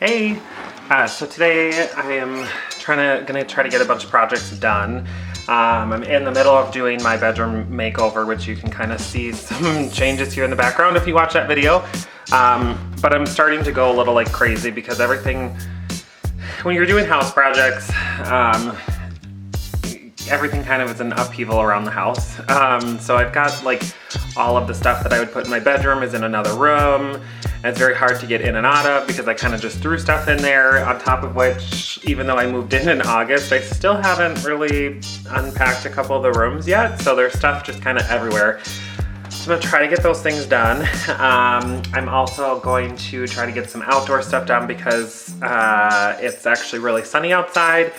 Hey, so today I am gonna try to get a bunch of projects done. I'm in the middle of doing my bedroom makeover, which you can kind of see some changes here in the background if you watch that video. But I'm starting to go a little like crazy because everything, when you're doing house projects, everything kind of is an upheaval around the house. So I've got like all of the stuff that I would put in my bedroom is in another room. And it's very hard to get in and out of because I kind of just threw stuff in there, on top of which, even though I moved in August, I still haven't really unpacked a couple of the rooms yet. So there's stuff just kind of everywhere. So I'm gonna try to get those things done. I'm also going to try to get some outdoor stuff done because it's actually really sunny outside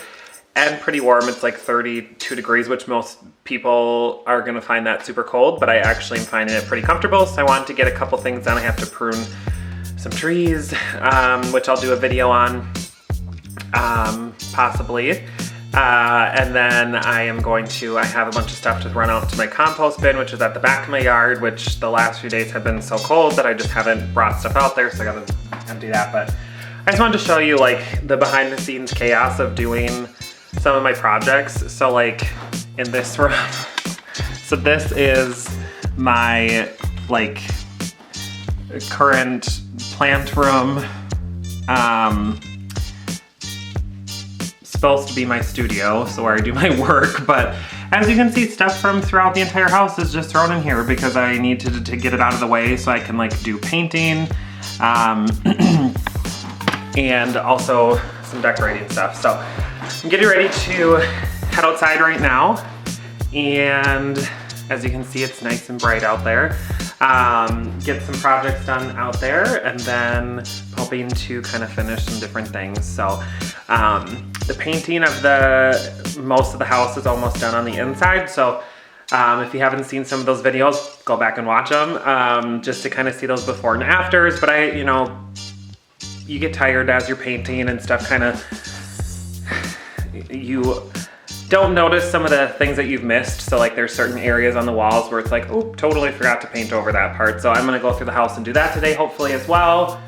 and pretty warm. It's like 32 degrees, which most people are gonna find that super cold, but I actually am finding it pretty comfortable. So I want to get a couple things done. I have to prune some trees, which I'll do a video on, possibly. And then I have a bunch of stuff to run out to my compost bin, which is at the back of my yard, which the last few days have been so cold that I just haven't brought stuff out there, so I gotta empty that. But I just wanted to show you like the behind the scenes chaos of doing some of my projects. So like in this room, so this is my like current plant room. Supposed to be my studio, so where I do my work, but as you can see, stuff from throughout the entire house is just thrown in here because I need to get it out of the way so I can like do painting, and also some decorating stuff. So I'm getting ready to head outside right now, and as you can see, it's nice and bright out there. Get some projects done out there, and then hoping to kind of finish some different things. So the painting of most of the house is almost done on the inside. So if you haven't seen some of those videos, go back and watch them, just to kind of see those before and afters. But you get tired as you're painting and stuff, kind of, you don't notice some of the things that you've missed. So like there's certain areas on the walls where it's like, oh, totally forgot to paint over that part. So I'm gonna go through the house and do that today, hopefully as well.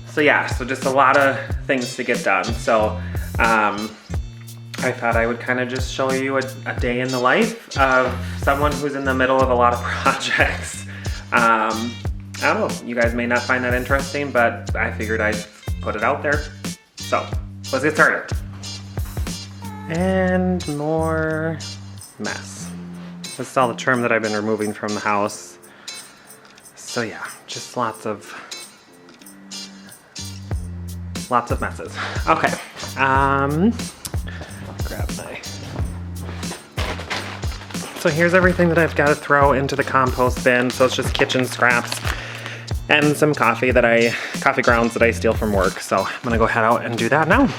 So yeah, so just a lot of things to get done. So I thought I would kind of just show you a day in the life of someone who's in the middle of a lot of projects. I don't know, you guys may not find that interesting, but I figured I'd put it out there. So let's get started. And more mess. This is all the trim that I've been removing from the house. So yeah, just lots of messes. Okay, grab my. So here's everything that I've got to throw into the compost bin. So it's just kitchen scraps and some coffee grounds that I steal from work. So I'm gonna go head out and do that now.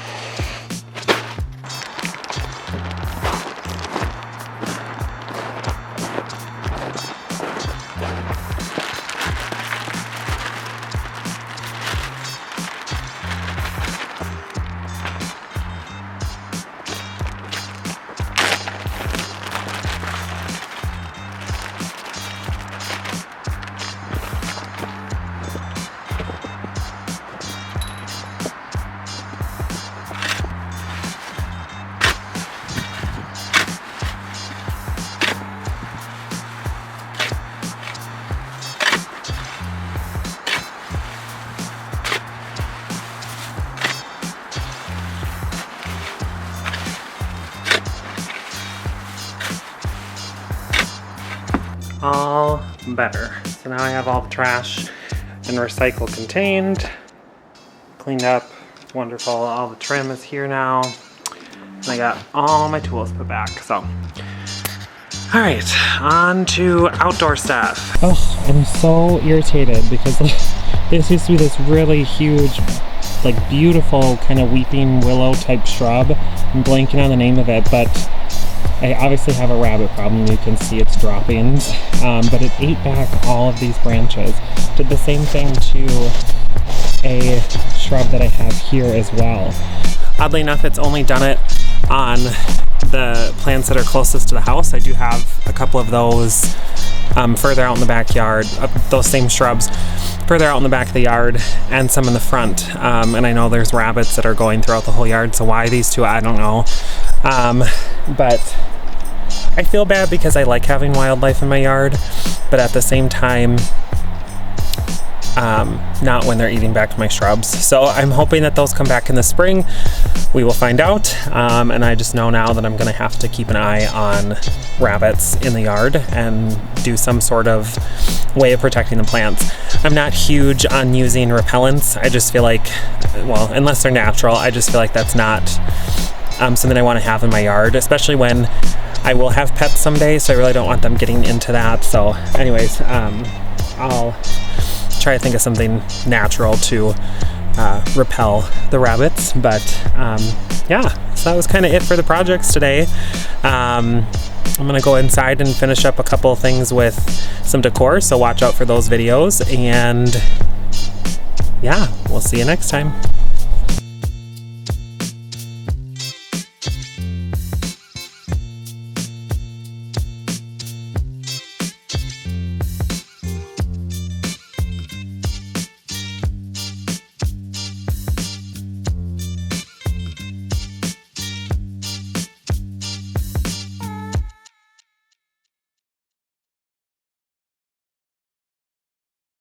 All better. So now I have all the trash and recycle contained, cleaned up, wonderful. All the trim is here now. And I got all my tools put back, so. All right, on to outdoor stuff. Oh, I'm so irritated because this used to be this really huge, like beautiful kind of weeping willow type shrub. I'm blanking on the name of it, but I obviously have a rabbit problem. You can see its droppings, but it ate back all of these branches. Did the same thing to a shrub that I have here as well. Oddly enough, it's only done it on the plants that are closest to the house. I do have a couple of those further out in the backyard, those same shrubs further out in the back of the yard, and some in the front. And I know there's rabbits that are going throughout the whole yard, so why these two, I don't know. But I feel bad because I like having wildlife in my yard, but at the same time, not when they're eating back my shrubs. So I'm hoping that those come back in the spring. We will find out. And I just know now that I'm gonna have to keep an eye on rabbits in the yard and do some sort of way of protecting the plants. I'm not huge on using repellents. I just feel like, well, unless they're natural, I just feel like that's not something I want to have in my yard, especially when I will have pets someday, so I really don't want them getting into that. So anyways, I'll try to think of something natural to repel the rabbits. But yeah, so that was kind of it for the projects today. I'm gonna go inside and finish up a couple of things with some decor, so watch out for those videos, and yeah, we'll see you next time.